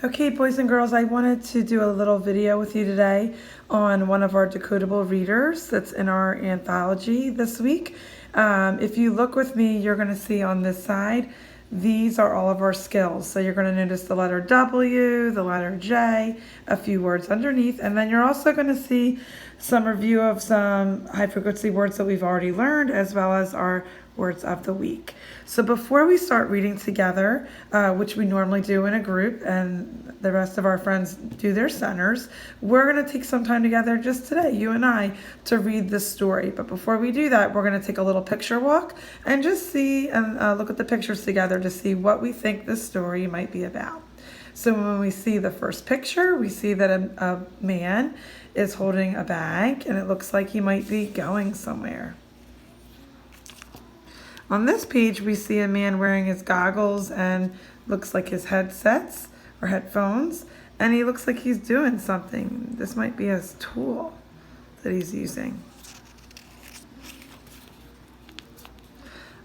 Okay, boys and girls, I wanted to do a little video with you today on one of our decodable readers that's in our anthology this week. If you look with me, you're going to see on this side, these are all of our skills. So you're going to notice the letter W, the letter J, a few words underneath, and then you're also going to see some review of some high frequency words that we've already learned, as well as our words of the week. So before we start reading together, which we normally do in a group and the rest of our friends do their centers, we're going to take some time together just today, you and I, to read this story. But before we do that, we're going to take a little picture walk and just see and look at the pictures together to see what we think this story might be about. So when we see the first picture, we see that a man is holding a bag and it looks like he might be going somewhere. On this page, we see a man wearing his goggles and looks like his headsets or headphones, and he looks like he's doing something. This might be his tool that he's using.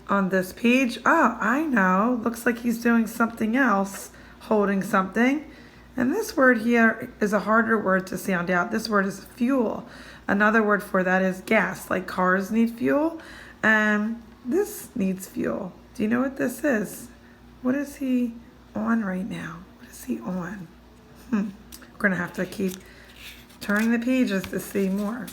On this page, oh, I know, looks like he's doing something else, holding something. And this word here is a harder word to sound out. This word is fuel. Another word for that is gas, like cars need fuel. This needs fuel. Do you know what this is? What is he on right now? What is he on? We're going to have to keep turning the pages to see more.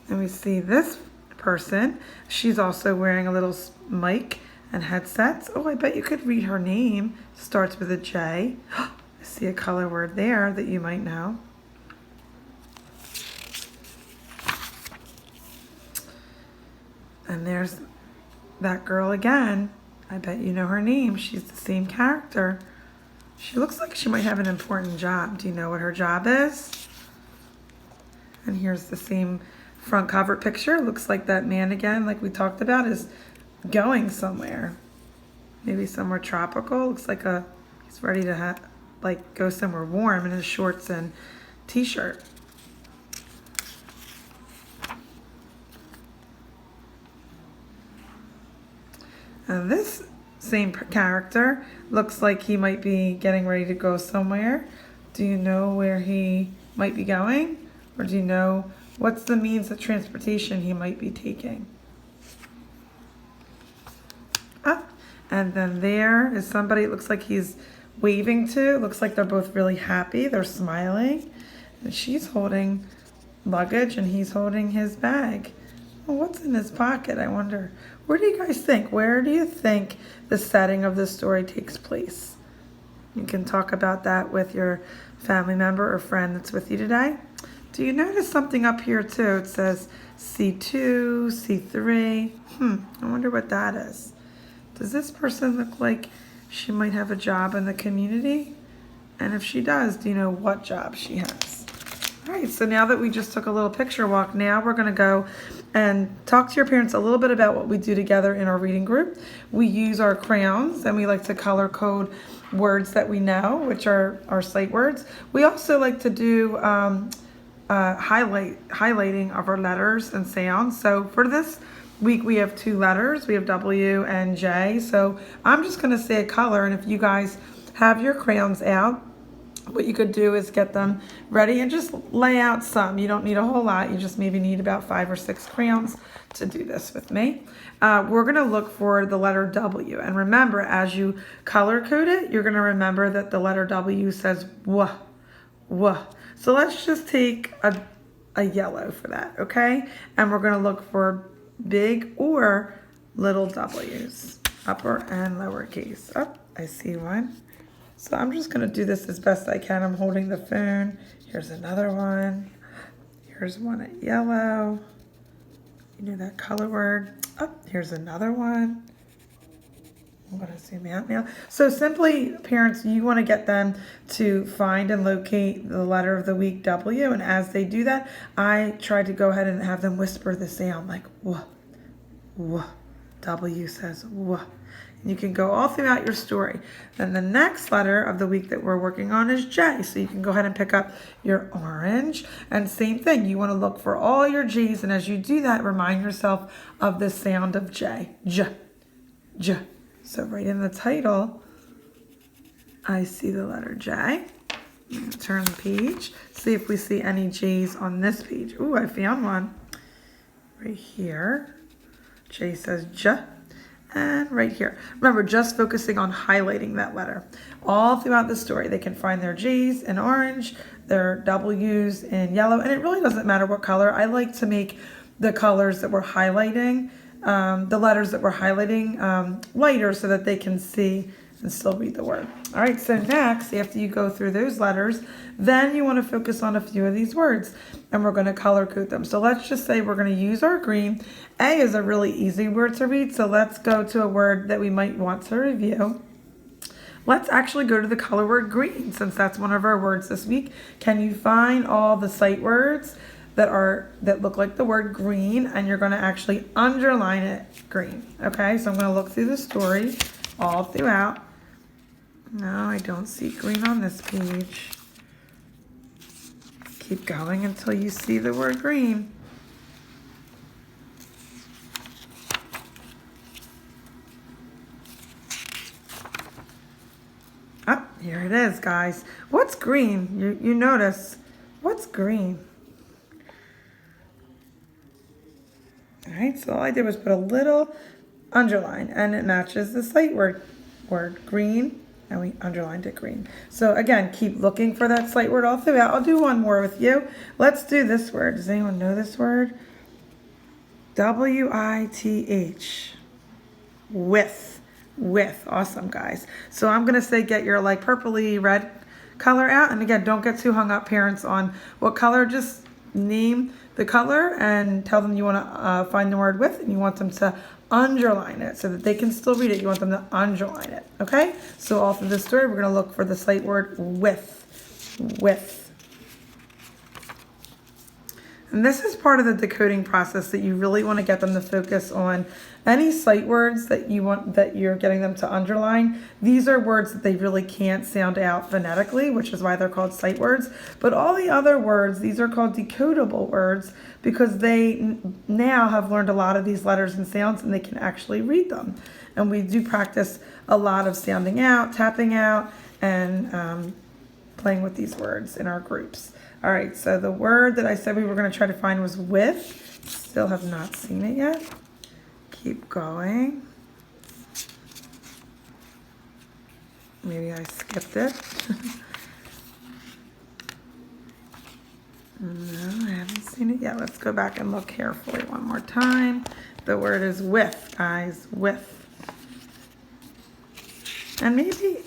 And we see this person. She's also wearing a little mic and headsets. Oh, I bet you could read her name. Starts with a J. I see a color word there that you might know. And there's that girl again. I bet you know her name. She's the same character. She looks like she might have an important job. Do you know what her job is? And here's the same front cover picture. Looks like that man again, like we talked about, is going somewhere. Maybe somewhere tropical. Looks like he's ready to go somewhere warm in his shorts and t-shirt. This same character looks like he might be getting ready to go somewhere. Do you know where he might be going? Or do you know what's the means of transportation he might be taking? And then there is somebody it looks like he's waving to. It looks like they're both really happy. They're smiling. And she's holding luggage and he's holding his bag. Well, what's in his pocket, I wonder? Where do you guys think? Where do you think the setting of this story takes place? You can talk about that with your family member or friend that's with you today. Do you notice something up here too? It says C2, C3. I wonder what that is. Does this person look like she might have a job in the community? And if she does, do you know what job she has? All right, so now that we just took a little picture walk, now we're going to go and talk to your parents a little bit about what we do together in our reading group. We use our crayons and we like to color code words that we know, which are our sight words. We also like to do highlighting of our letters and sounds. So for this week, we have 2 letters. We have W and J. So I'm just going to say a color, and if you guys have your crayons out, what you could do is get them ready and just lay out some. You don't need a whole lot. You just maybe need about 5 or 6 crayons to do this with me. We're going to look for the letter W. And remember, as you color code it, you're going to remember that the letter W says W, W. So let's just take a yellow for that, okay? And we're going to look for big or little W's, upper and lowercase. Oh, I see one. So I'm just going to do this as best I can. I'm holding the phone. Here's another one. Here's one at yellow. You know that color word. Oh, here's another one. I'm going to zoom out now. So simply, parents, you want to get them to find and locate the letter of the week, W. And as they do that, I try to go ahead and have them whisper the sound like, wh, wh. W says, wh. You can go all throughout your story. Then the next letter of the week that we're working on is J. So you can go ahead and pick up your orange. And same thing, you want to look for all your J's. And as you do that, remind yourself of the sound of J. J, J. So right in the title, I see the letter J. I'm going to turn the page, see if we see any J's on this page. Ooh, I found one right here. J says J. And right here. Remember, just focusing on highlighting that letter. All throughout the story, they can find their J's in orange, their W's in yellow, and it really doesn't matter what color. I like to make the colors that we're highlighting, the letters that we're highlighting lighter so that they can see and still read the word. All right, so next, after you go through those letters, then you want to focus on a few of these words, and we're going to color code them. So let's just say we're going to use our green. A is a really easy word to read, so let's go to a word that we might want to review. Let's actually go to the color word green, since that's one of our words this week. Can you find all the sight words that look like the word green, and you're going to actually underline it green? Okay, so I'm going to look through the story all throughout. No, I don't see green on this page. Keep going until you see the word green. Oh, here it is, guys. What's green? You notice. What's green? All right, so all I did was put a little underline, and it matches the sight word green, and we underlined it green. So again, keep looking for that sight word all throughout. I'll do one more with you. Let's do this word. Does anyone know this word? W-I-T-H. With. Awesome, guys. So I'm going to say get your like purpley red color out. And again, don't get too hung up, parents, on what color. Just name the color and tell them you want to find the word with, and you want them to underline it so that they can still read it. You want them to underline it, okay? So all through the story, we're going to look for the sight word with. And this is part of the decoding process that you really want to get them to focus on any sight words that you're getting them to underline. These are words that they really can't sound out phonetically, which is why they're called sight words. But all the other words, these are called decodable words because they now have learned a lot of these letters and sounds, and they can actually read them. And we do practice a lot of sounding out, tapping out, and playing with these words in our groups. All right, so the word that I said we were going to try to find was with. Still have not seen it yet. Keep going. Maybe I skipped it. No, I haven't seen it yet. Let's go back and look carefully one more time. The word is with, guys, with. And maybe,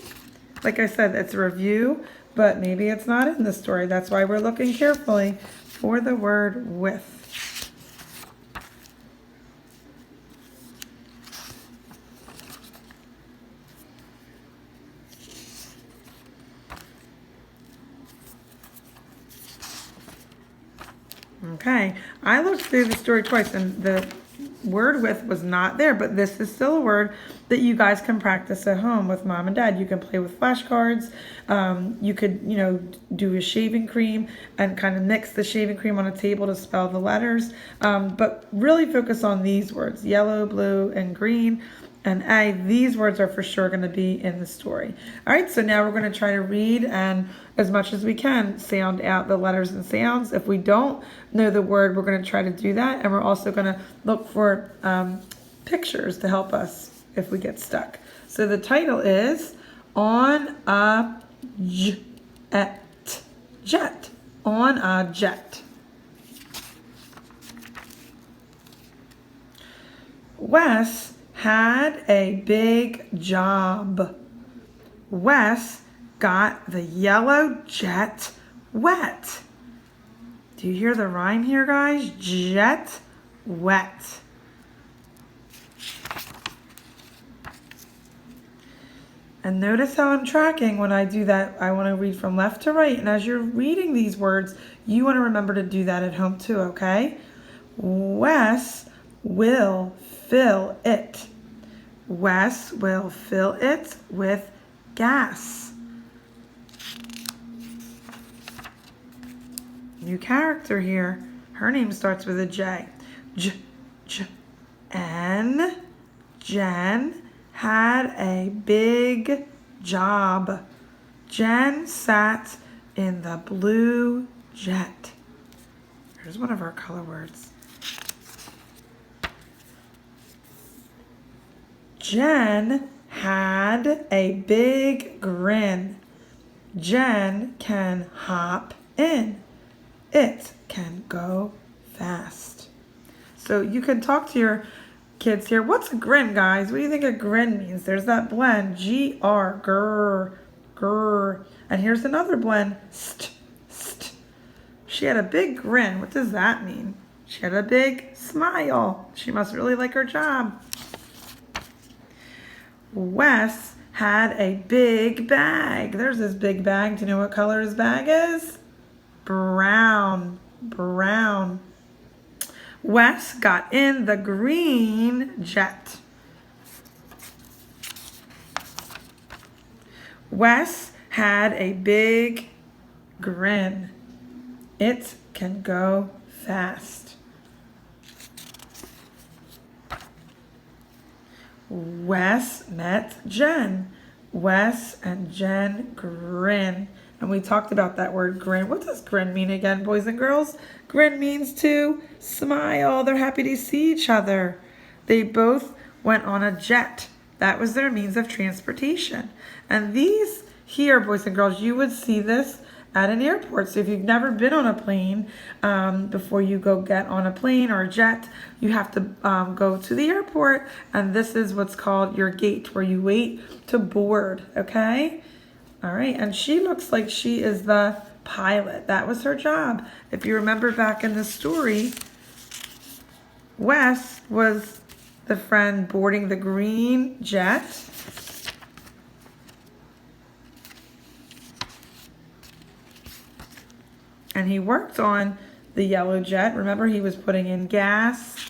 like I said, it's a review, but maybe it's not in the story. That's why we're looking carefully for the word with. Okay, I looked through the story twice and the word with was not there, but this is still a word that you guys can practice at home with mom and dad. You can play with flashcards. You could, do a shaving cream and kind of mix the shaving cream on a table to spell the letters. But really focus on these words, yellow, blue, and green. And A, these words are for sure going to be in the story. All right, so now we're going to try to read and, as much as we can, sound out the letters and sounds. If we don't know the word, we're going to try to do that. And we're also going to look for pictures to help us if we get stuck. So the title is On a Jet. On a Jet. Wes had a big job. Wes got the yellow jet wet. Do you hear the rhyme here, guys? Jet wet. And notice how I'm tracking when I do that. I want to read from left to right. And as you're reading these words, you want to remember to do that at home too, okay? Wes will fill it. Wes will fill it with gas. New character here. Her name starts with a J. Jen had a big job. Jen sat in the blue jet. Here's one of our color words. Jen had a big grin. Jen can hop in. It can go fast. So you can talk to your kids here. What's a grin, guys? What do you think a grin means? There's that blend. G-R, grr, grr. And here's another blend. St, st. She had a big grin. What does that mean? She had a big smile. She must really like her job. Wes had a big bag. There's his big bag. Do you know what color his bag is? Brown. Brown. Wes got in the green jet. Wes had a big grin. It can go fast. Wes met Jen. Wes and Jen grin. And we talked about that word grin. What does grin mean again, boys and girls? Grin means to smile. They're happy to see each other. They both went on a jet. That was their means of transportation. And these here, boys and girls, you would see this at an airport. So if you've never been on a plane, before you go get on a plane or a jet, you have to go to the airport. And this is what's called your gate, where you wait to board, okay? All right, and she looks like she is the pilot. That was her job. If you remember back in the story, Wes was the friend boarding the green jet. And he worked on the yellow jet. Remember, he was putting in gas.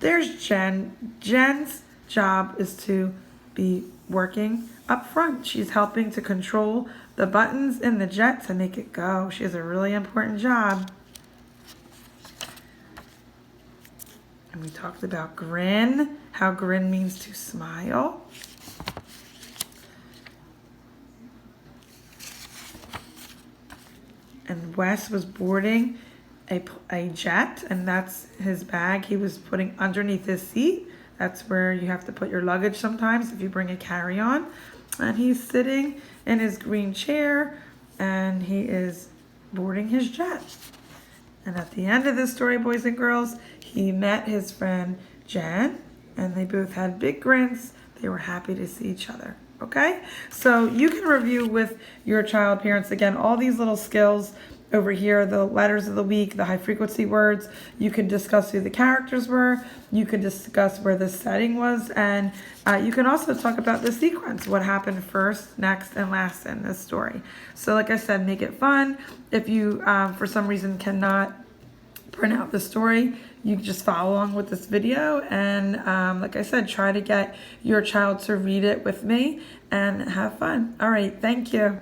There's Jen. Jen's job is to be working up front. She's helping to control the buttons in the jet to make it go. She has a really important job. And we talked about grin, how grin means to smile. And Wes was boarding a jet, and that's his bag he was putting underneath his seat. That's where you have to put your luggage sometimes if you bring a carry-on. And he's sitting in his green chair, and he is boarding his jet. And at the end of this story, boys and girls, he met his friend Jen, and they both had big grins. They were happy to see each other. Okay, so you can review with your child, parents, again, all these little skills over here, the letters of the week, the high frequency words. You can discuss who the characters were. You can discuss where the setting was. And you can also talk about the sequence, what happened first, next, and last in this story. So like I said, make it fun. If you, for some reason, cannot print out the story, you just follow along with this video, and like I said, try to get your child to read it with me and have fun. All right, thank you.